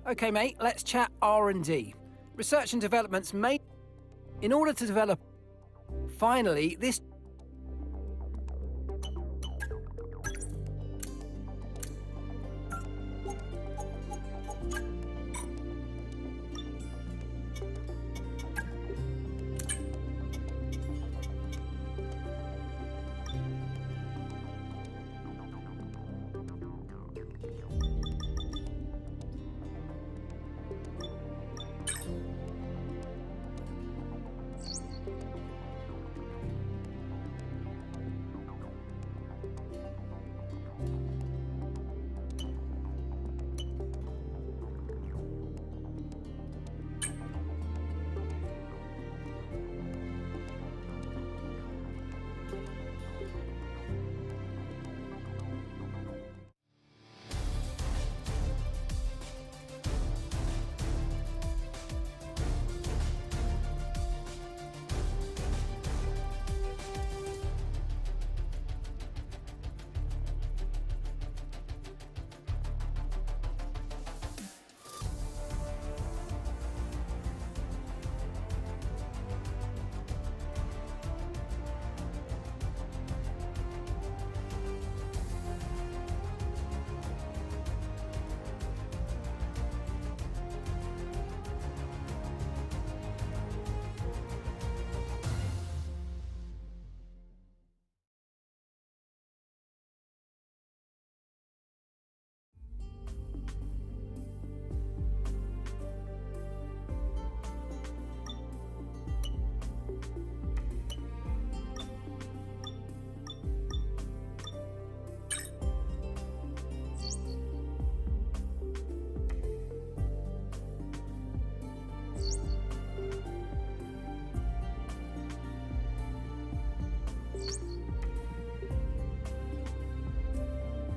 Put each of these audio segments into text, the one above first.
Okay, mate, let's chat R&D. Research and development's made in order to develop. Finally, this.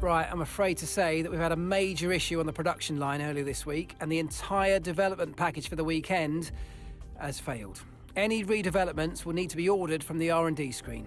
Right, I'm afraid to say that we've had a major issue on the production line earlier this week, and the entire development package for the weekend has failed. Any redevelopments will need to be ordered from the R&D screen.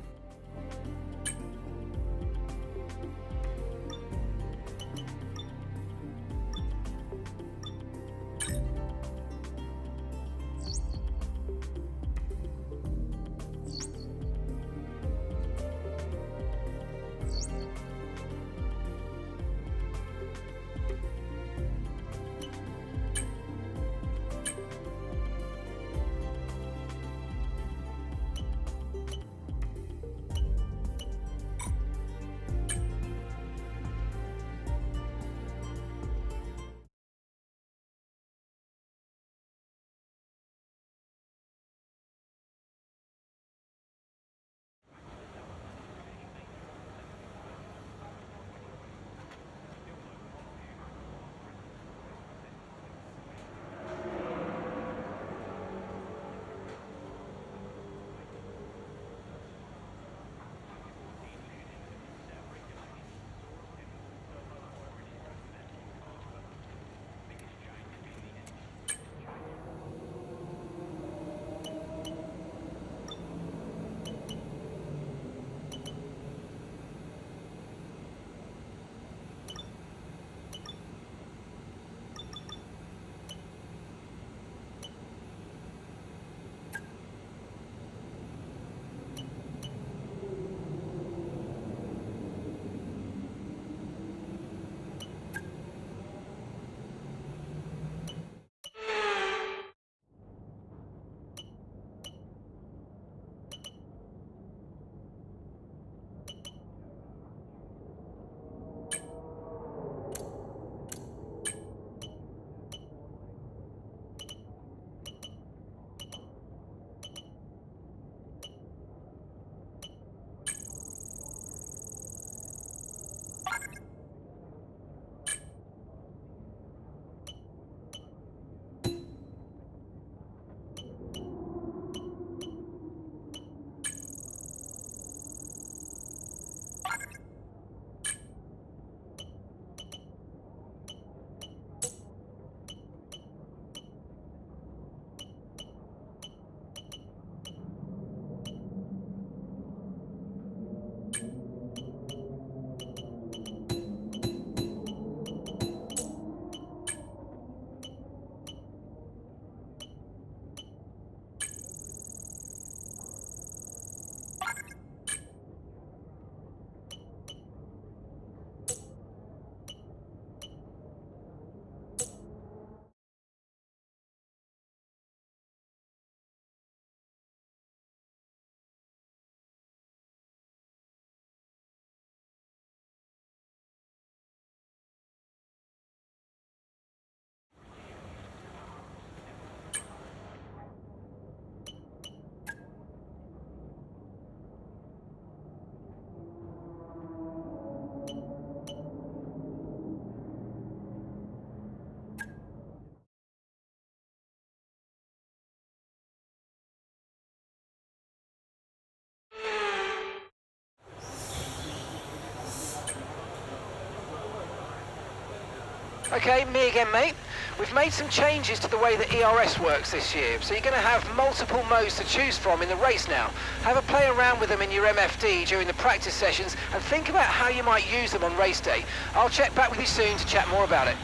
Okay, me again, mate. We've made some changes to the way that ERS works this year, so you're going to have multiple modes to choose from in the race now. Have a play around with them in your MFD during the practice sessions and think about how you might use them on race day. I'll check back with you soon to chat more about it.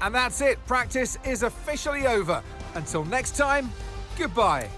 And that's it. Practice is officially over. Until next time, goodbye.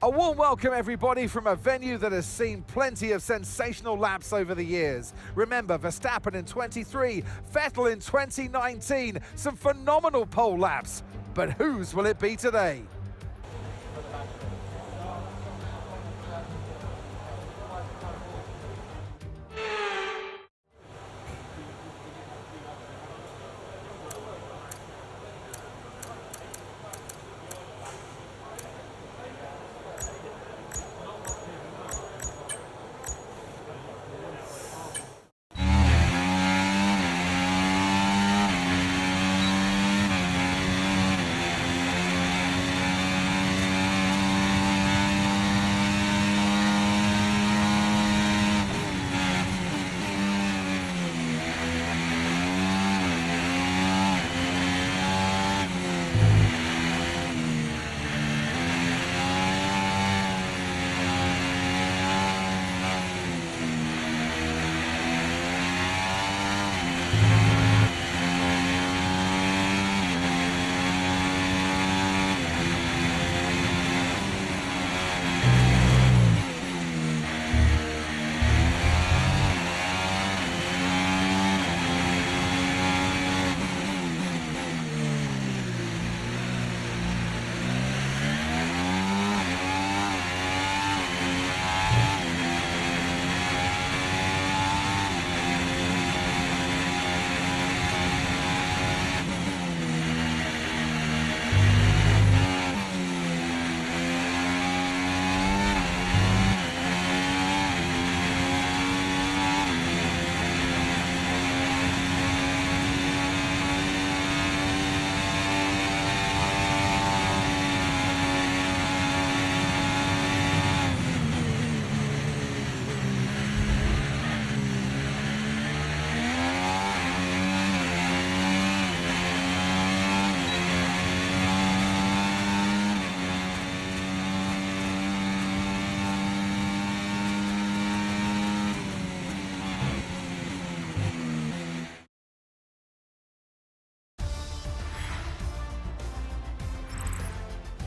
A warm welcome, everybody, from a venue that has seen plenty of sensational laps over the years. Remember, Verstappen in 23, Vettel in 2019, some phenomenal pole laps. But whose will it be today?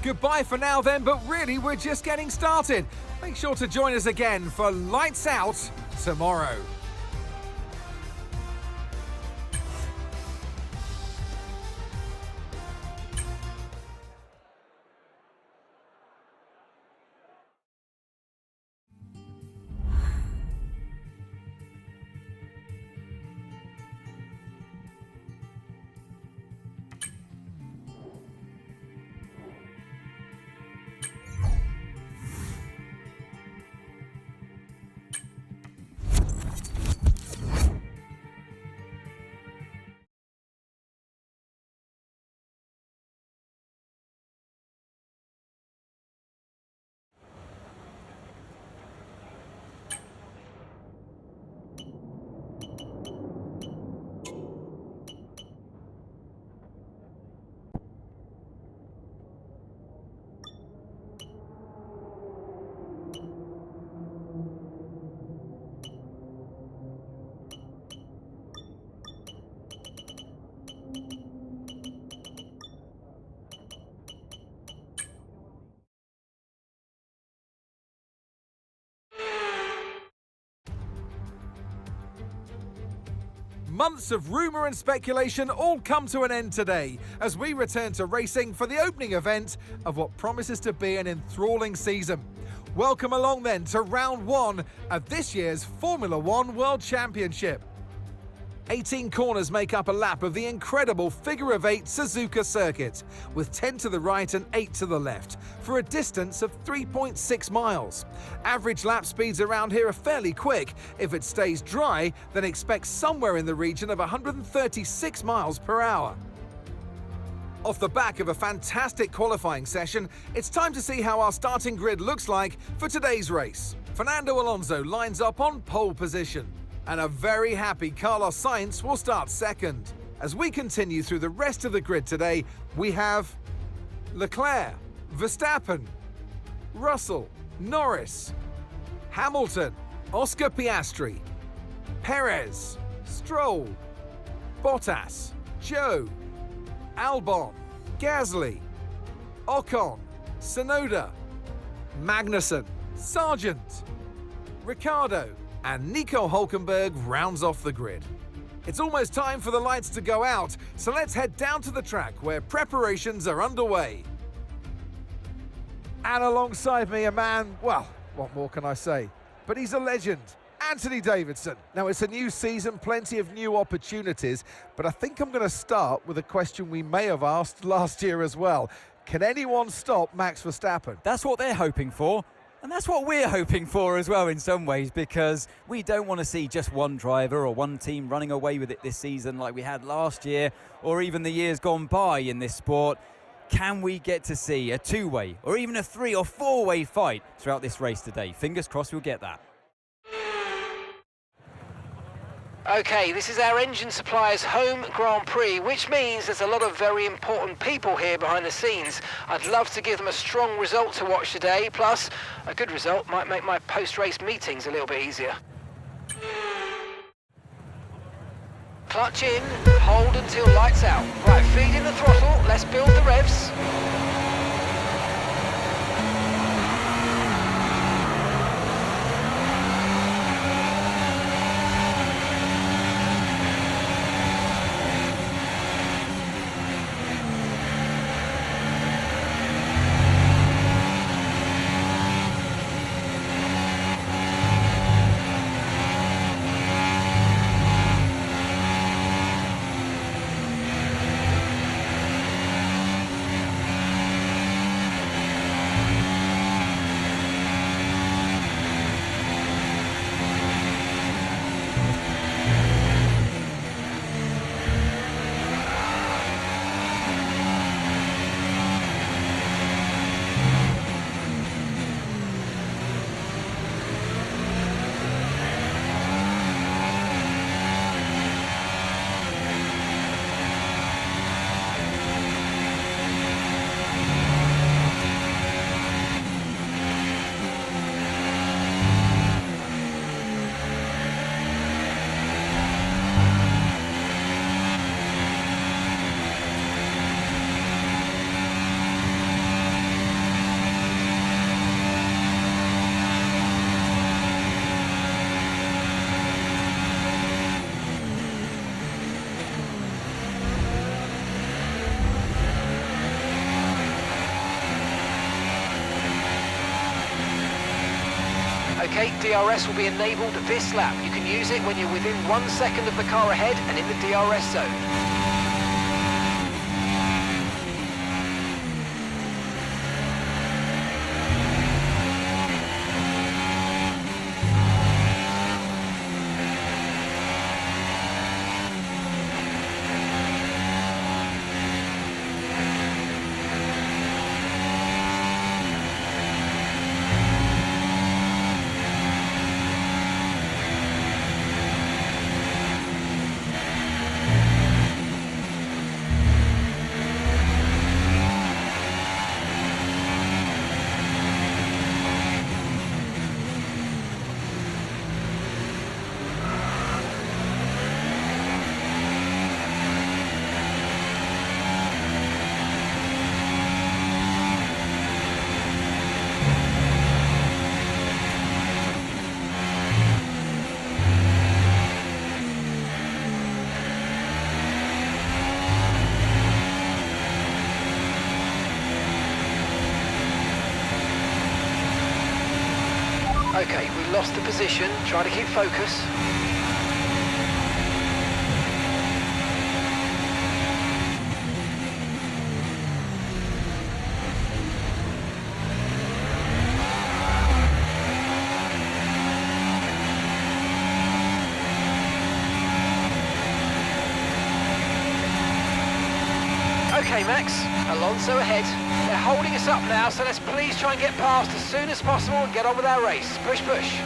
Goodbye for now then, but really we're just getting started. Make sure to join us again for Lights Out tomorrow. Months of rumour and speculation all come to an end today as we return to racing for the opening event of what promises to be an enthralling season. Welcome along then to round one of this year's Formula One World Championship. 18 corners make up a lap of the incredible figure-of-8 Suzuka circuit, with 10 to the right and 8 to the left, for a distance of 3.6 miles. Average lap speeds around here are fairly quick. If it stays dry, then expect somewhere in the region of 136 miles per hour. Off the back of a fantastic qualifying session, it's time to see how our starting grid looks like for today's race. Fernando Alonso lines up on pole position, and a very happy Carlos Sainz will start second. As we continue through the rest of the grid today, we have Leclerc, Verstappen, Russell, Norris, Hamilton, Oscar Piastri, Perez, Stroll, Bottas, Zhou, Albon, Gasly, Ocon, Tsunoda, Magnussen, Sargent, Ricciardo, and Nico Hülkenberg rounds off the grid. It's almost time for the lights to go out, so let's head down to the track where preparations are underway. And alongside me, a man, well, what more can I say? But he's a legend, Anthony Davidson. Now, it's a new season, plenty of new opportunities, but I think I'm going to start with a question we may have asked last year as well. Can anyone stop Max Verstappen? That's what they're hoping for. And that's what we're hoping for as well in some ways, because we don't want to see just one driver or one team running away with it this season like we had last year or even the years gone by in this sport. Can we get to see a two-way or even a three- or four-way fight throughout this race today? Fingers crossed we'll get that. Okay, this is our engine supplier's home Grand Prix, which means there's a lot of very important people here behind the scenes. I'd love to give them a strong result to watch today, plus a good result might make my post-race meetings a little bit easier. Clutch in, hold until lights out. Right, feed in the throttle, let's build the revs. Okay, DRS will be enabled this lap. You can use it when you're within 1 second of the car ahead and in the DRS zone. Okay, we lost the position. Try to keep focus. Okay, Max, Alonso ahead. They're holding us up now, so let's please try and get past as soon as possible and get on with our race. Push, push.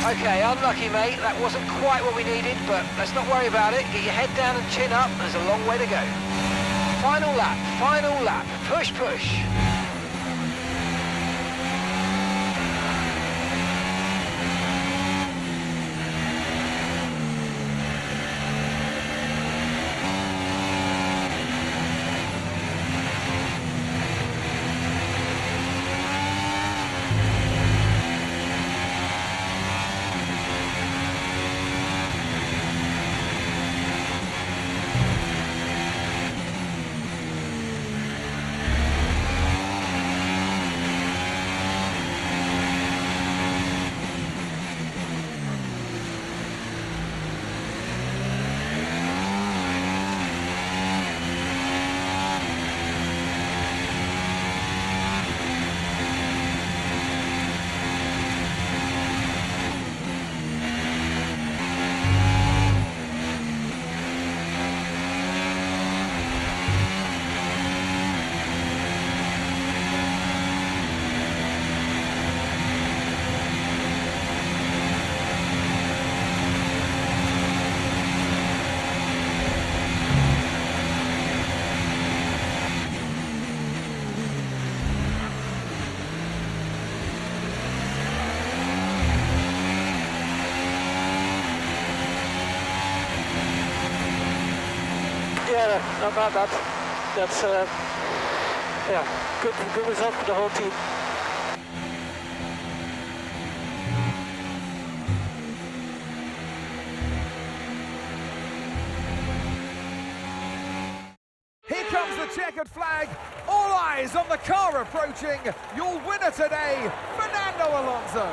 Okay, unlucky, mate. That wasn't quite what we needed, but let's not worry about it. Get your head down and chin up. There's a long way to go. Final lap, final lap. Push, push. Yeah, not bad. That's yeah, good result for the whole team. Here comes the checkered flag. All eyes eyes on the car approaching. Your winner today, Fernando Alonso.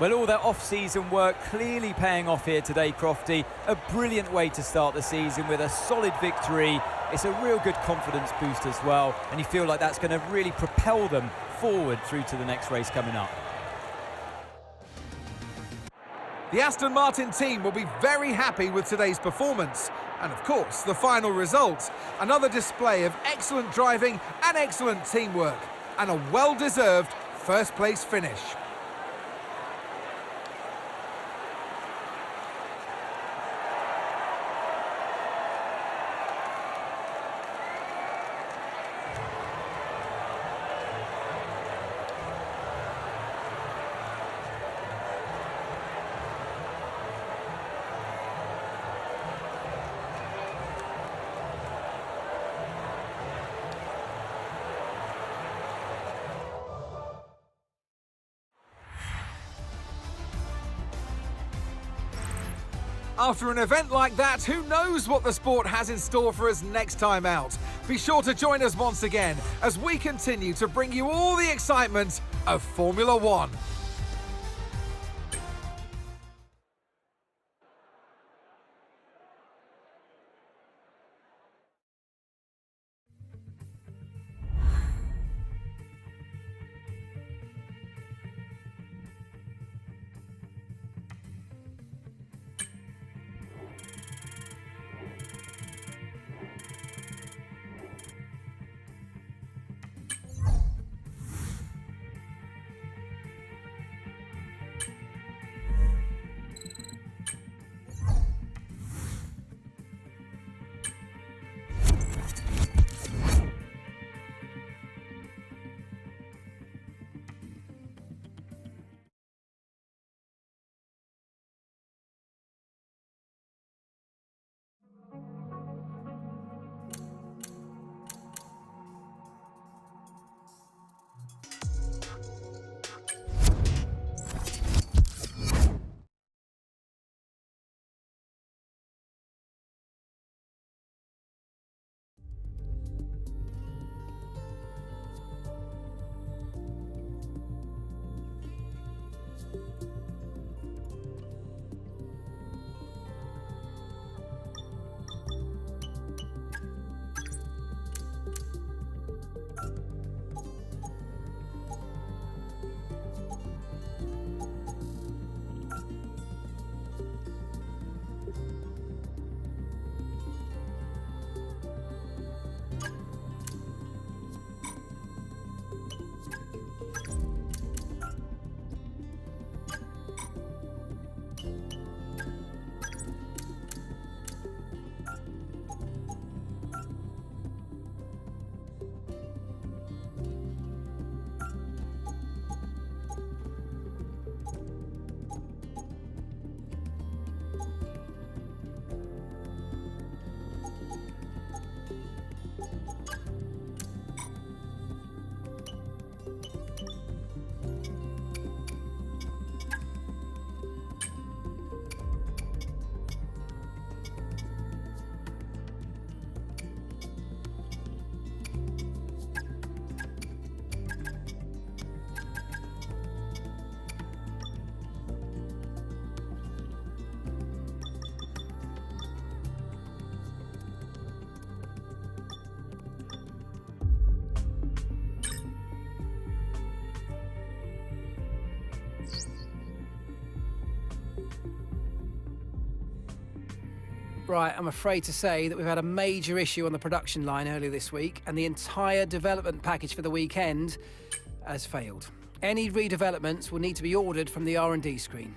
Well, all that off-season work clearly paying off here today, Crofty. A brilliant way to start the season with a solid victory. It's a real good confidence boost as well, and you feel like that's going to really propel them forward through to the next race coming up. The Aston Martin team will be very happy with today's performance. And of course, the final result. Another display of excellent driving and excellent teamwork. And a well-deserved first-place finish. After an event like that, who knows what the sport has in store for us next time out? Be sure to join us once again as we continue to bring you all the excitement of Formula One. Right, I'm afraid to say that we've had a major issue on the production line earlier this week, and the entire development package for the weekend has failed. Any redevelopments will need to be ordered from the R&D screen.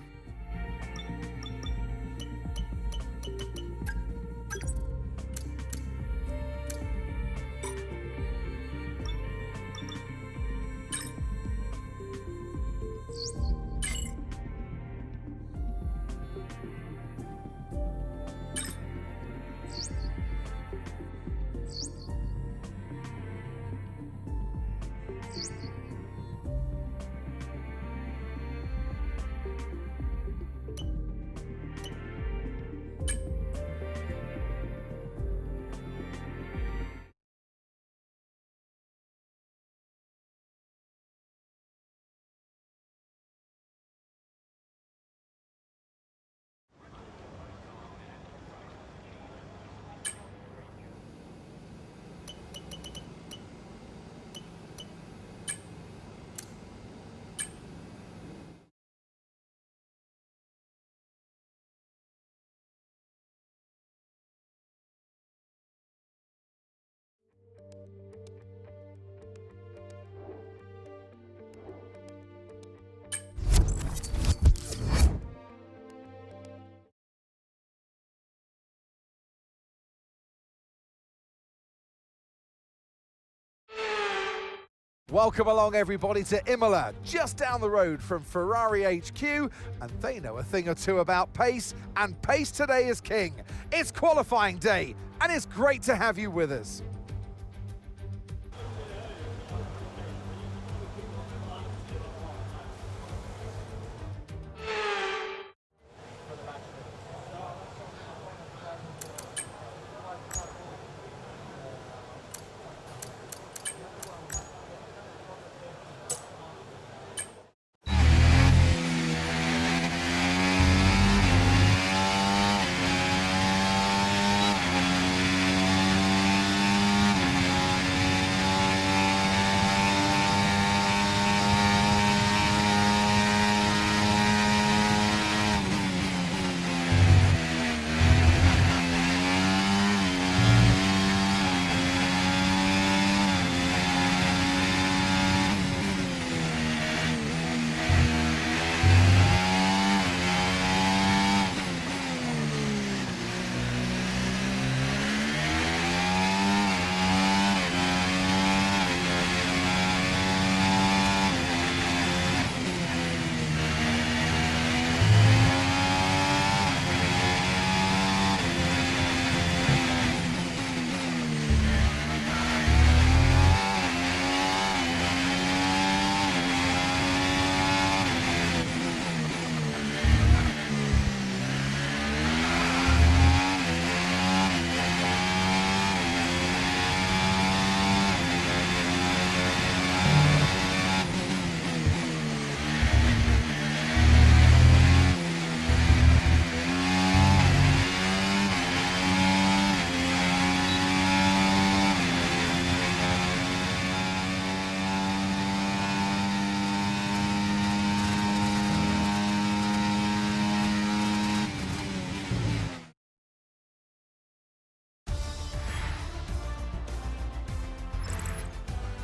Welcome along everybody to Imola, just down the road from Ferrari HQ, and they know a thing or two about pace, and pace today is king. It's qualifying day, and it's great to have you with us.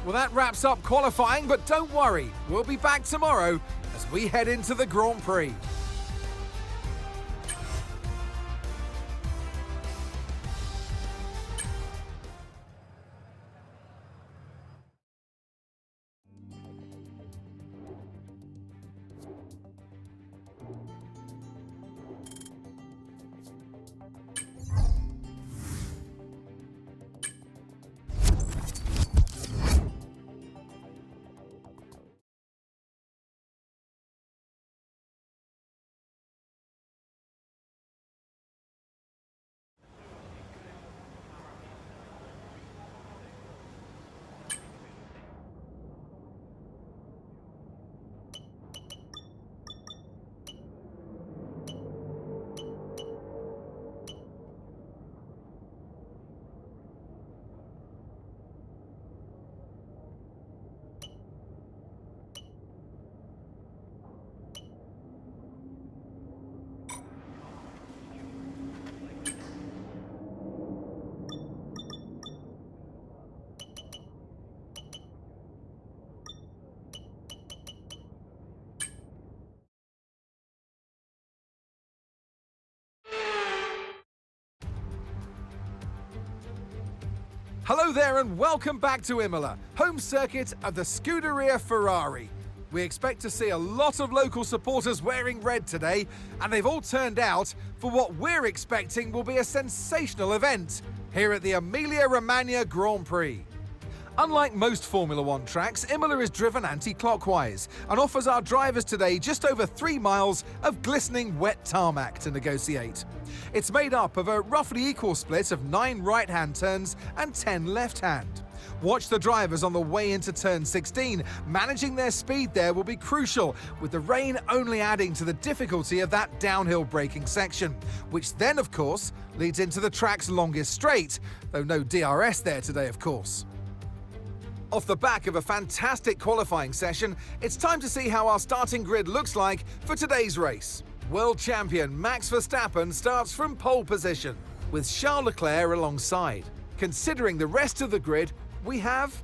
Well, that wraps up qualifying, but don't worry, we'll be back tomorrow as we head into the Grand Prix. Hello there and welcome back to Imola, home circuit of the Scuderia Ferrari. We expect to see a lot of local supporters wearing red today, and they've all turned out for what we're expecting will be a sensational event here at the Emilia-Romagna Grand Prix. Unlike most Formula One tracks, Imola is driven anti-clockwise and offers our drivers today just over 3 miles of glistening wet tarmac to negotiate. It's made up of a roughly equal split of 9 right-hand turns and 10 left-hand. Watch the drivers on the way into turn 16. Managing their speed there will be crucial, with the rain only adding to the difficulty of that downhill braking section, which then, of course, leads into the track's longest straight, though no DRS there today, of course. Off the back of a fantastic qualifying session, it's time to see how our starting grid looks like for today's race. World champion Max Verstappen starts from pole position, with Charles Leclerc alongside. Considering the rest of the grid, we have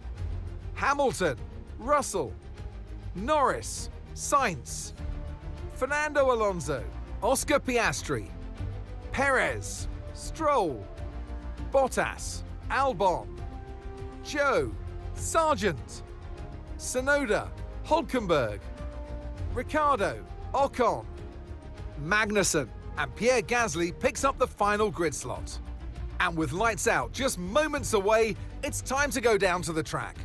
Hamilton, Russell, Norris, Sainz, Fernando Alonso, Oscar Piastri, Perez, Stroll, Bottas, Albon, Joe, Sargent, Tsunoda, Hülkenberg, Ricciardo, Ocon, Magnussen, and Pierre Gasly picks up the final grid slot. And with lights out just moments away, it's time to go down to the track.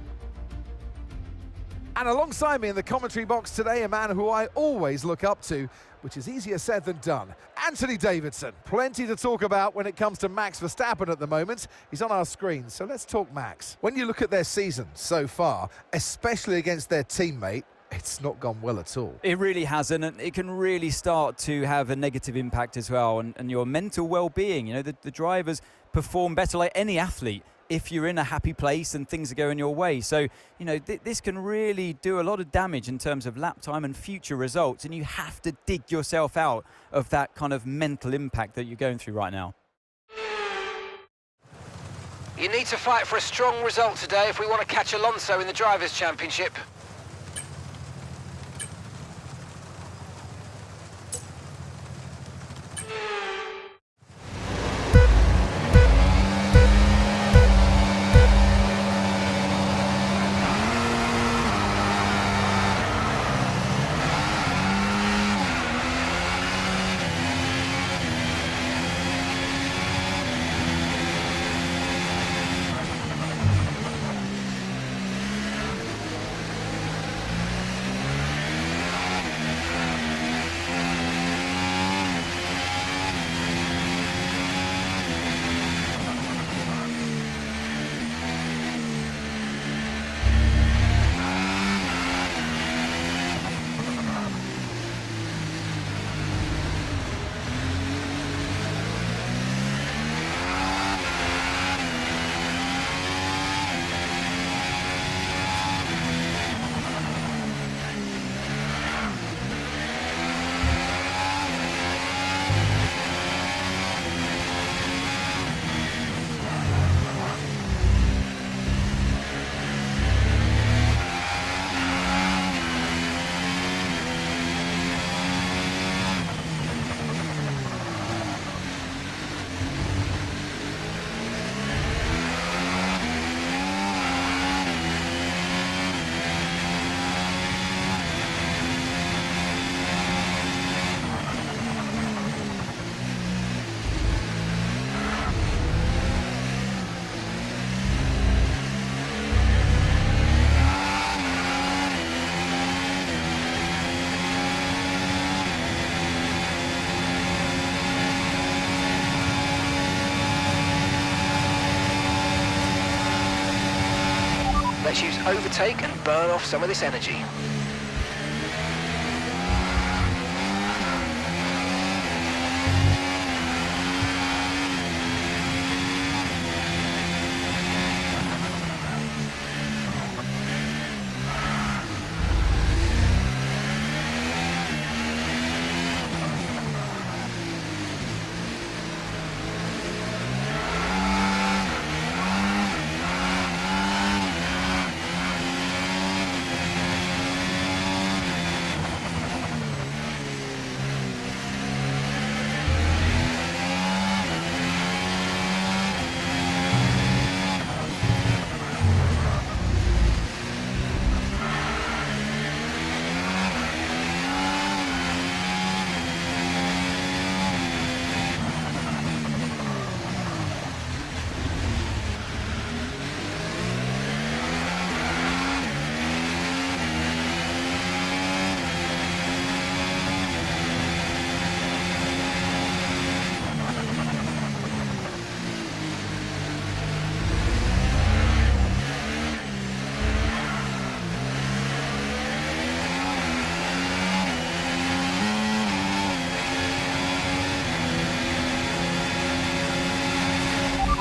And alongside me in the commentary box today, a man who I always look up to, which is easier said than done, Anthony Davidson. Plenty to talk about when it comes to Max Verstappen at the moment. He's on our screen, so let's talk Max. When you look at their season so far, especially against their teammate, it's not gone well at all. It really hasn't, and it can really start to have a negative impact as well, and your mental well-being. You know, the drivers perform better like any athlete if you're in a happy place and things are going your way. So, you know, this can really do a lot of damage in terms of lap time and future results, and you have to dig yourself out of that kind of mental impact that you're going through right now. You need to fight for a strong result today if we want to catch Alonso in the Drivers' Championship. Let's use overtake and burn off some of this energy.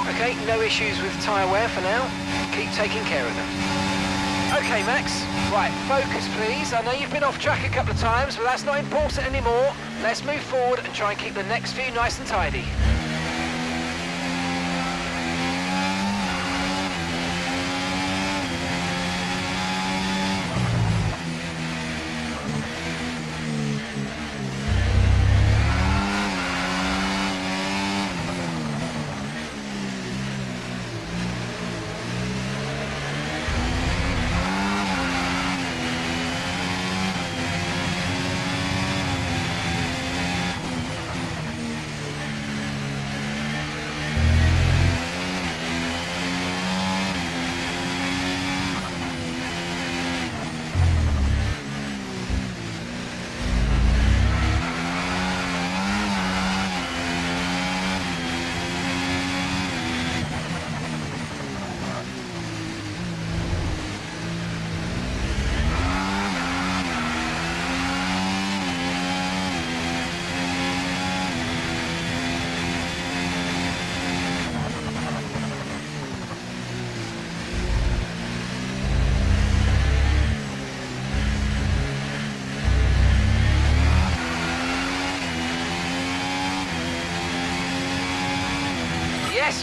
Okay, no issues with tyre wear for now. Keep taking care of them. Okay, Max. Right, focus please. I know you've been off track a couple of times, but that's not important anymore. Let's move forward and try and keep the next few nice and tidy.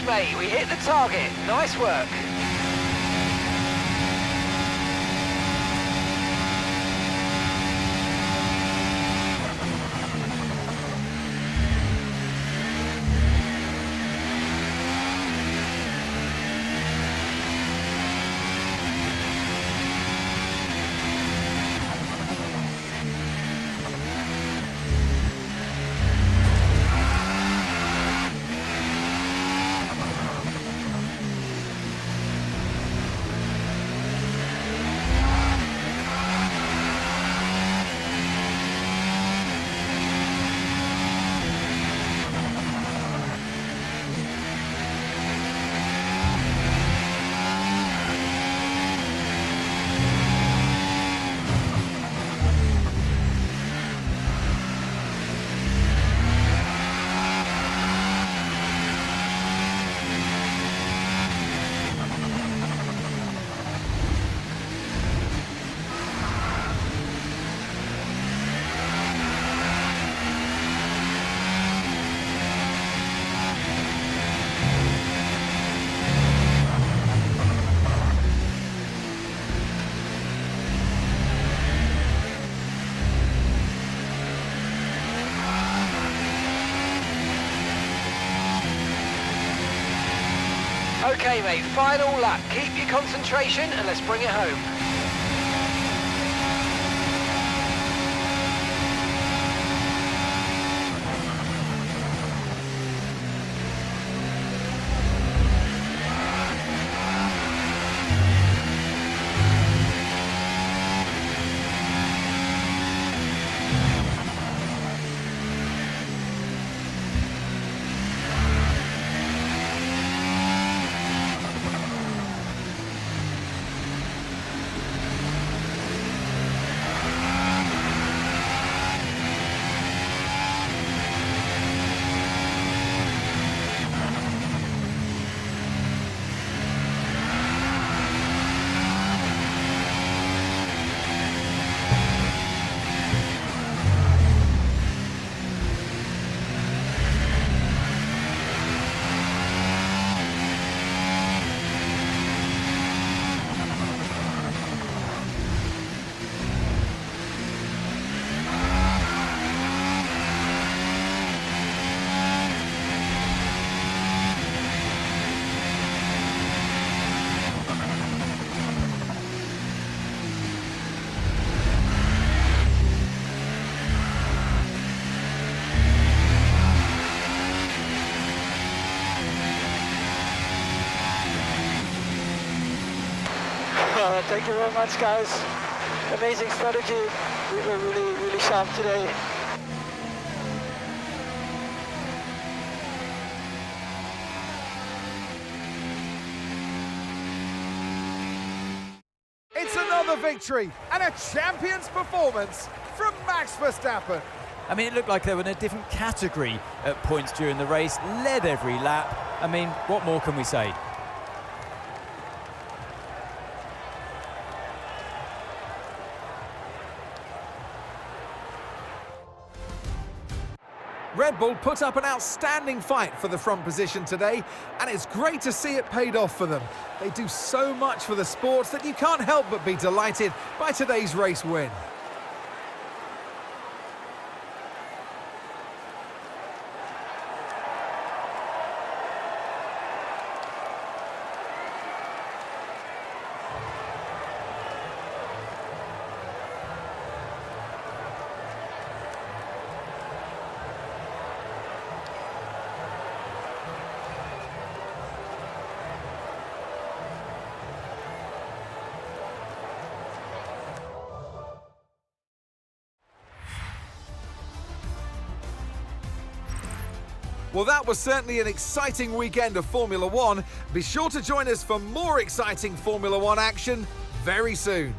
mate. We hit the target. Nice work. Okay, mate, final lap. Keep your concentration and let's bring it home. Thank you very much, guys. Amazing strategy. We were really sharp today. It's another victory and a champion's performance from Max Verstappen. I mean, it looked like they were in a different category at points during the race, led every lap. I mean, what more can we say? Red Bull put up an outstanding fight for the front position today, and it's great to see it paid off for them. They do so much for the sport that you can't help but be delighted by today's race win. Well, that was certainly an exciting weekend of Formula One. Be sure to join us for more exciting Formula One action very soon.